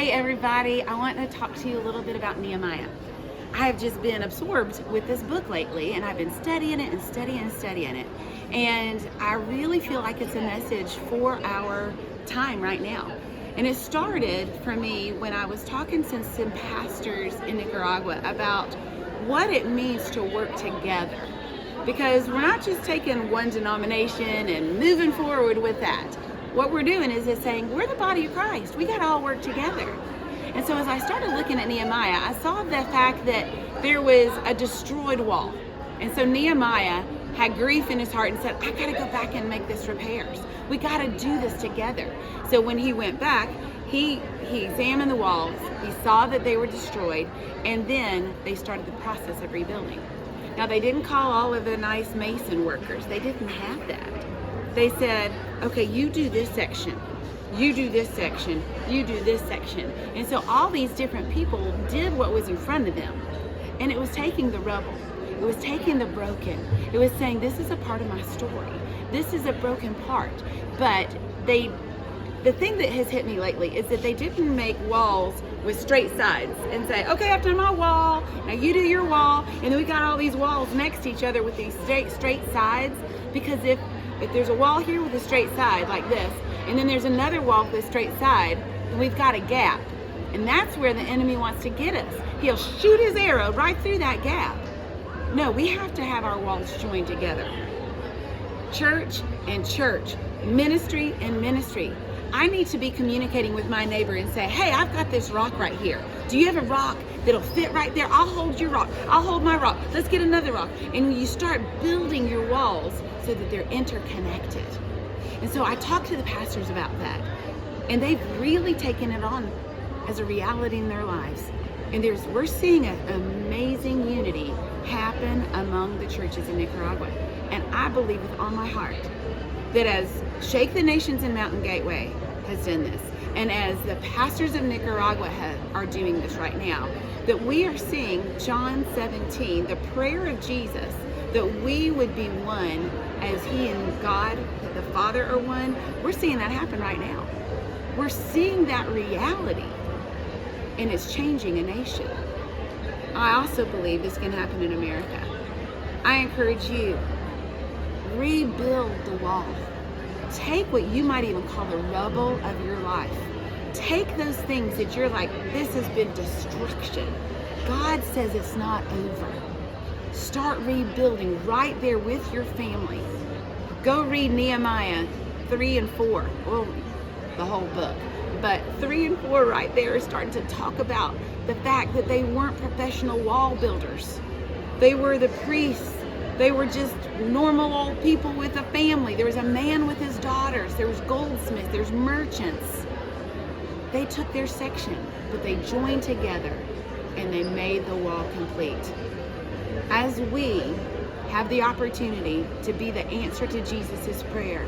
Hey everybody, I want to talk to you a little bit about Nehemiah. I have just been absorbed with this book lately, and I've been studying it and studying it. And I really feel like it's a message for our time right now. And it started for me when I was talking to some pastors in Nicaragua about what it means to work together. Because we're not just taking one denomination and moving forward with that. What we're doing is it's saying we're the body of Christ. We got to all work together. And so as I started looking at Nehemiah, I saw the fact that there was a destroyed wall. And so Nehemiah had grief in his heart and said, I got to go back and make this repairs. We got to do this together. So when he went back, he examined the walls, he saw that they were destroyed, and then they started the process of rebuilding. Now they didn't call all of the nice mason workers. They didn't have that. They said, okay, you do this section, you do this section, you do this section. And so all these different people did what was in front of them. And it was taking the rubble. It was taking the broken. It was saying, this is a part of my story. This is a broken part. But the thing that has hit me lately is that they didn't make walls with straight sides and say, okay, I've done my wall, now you do your wall. And then we got all these walls next to each other with these straight sides. Because if there's a wall here with a straight side like this, and then there's another wall with a straight side, and we've got a gap. And that's where the enemy wants to get us. He'll shoot his arrow right through that gap. No, we have to have our walls joined together. Church and church, ministry and ministry. I need to be communicating with my neighbor and say, hey, I've got this rock right here. Do you have a rock that'll fit right there? I'll hold your rock. I'll hold my rock. Let's get another rock. And when you start building your walls so that they're interconnected. And so I talked to the pastors about that. And they've really taken it on as a reality in their lives. And we're seeing an amazing unity happen among the churches in Nicaragua. And I believe with all my heart that as Shake the Nations and Mountain Gateway has done this, and as the pastors of Nicaragua are doing this right now, that we are seeing John 17, the prayer of Jesus, that we would be one as he and God, the Father, are one. We're seeing that happen right now. We're seeing that reality, and it's changing a nation. I also believe this can happen in America. I encourage you, rebuild the wall. Take what you might even call the rubble of your life. Take those things that you're like, this has been destruction. God says it's not over. Start rebuilding right there with your family. Go read Nehemiah 3 and 4. Well, the whole book. But 3 and 4 right there is starting to talk about the fact that they weren't professional wall builders. They were the priests. They were just normal old people with a family. There was a man with his daughters. There was goldsmiths. There's merchants. They took their section, but they joined together and they made the wall complete. As we have the opportunity to be the answer to Jesus' prayer,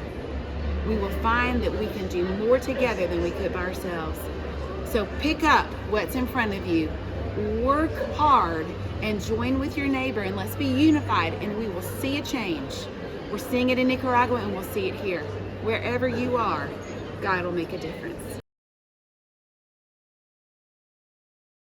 we will find that we can do more together than we could by ourselves. So pick up what's in front of you, work hard, and join with your neighbor, and let's be unified, and we will see a change. We're seeing it in Nicaragua, and we'll see it here. Wherever you are, God will make a difference.